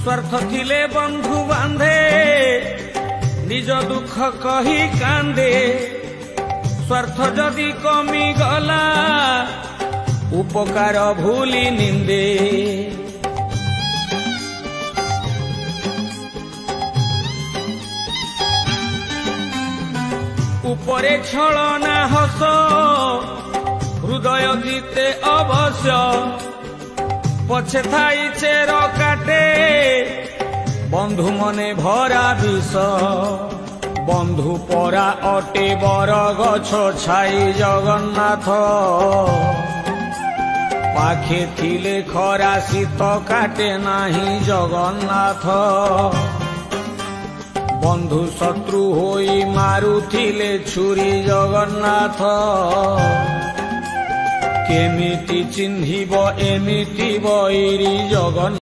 स्वार्थ थिले बंधु बांधे निज दुख कही कांदे स्वार्थ जदि कमी गला उपकार भूली निंदे उपरे छलना हस हृदय जीते अवश्य पछे थाई चेर काटे बंधु मने भरा विष बंधु परा अटे बर गछ छाई जगन्नाथ पाखे थिले खरा शीत काटे नाही जगन्नाथ बंधु शत्रु होई मारुथिले छुरी जगन्नाथ केमिति चिन्हिब एमिति बैरी जगन्नाथ।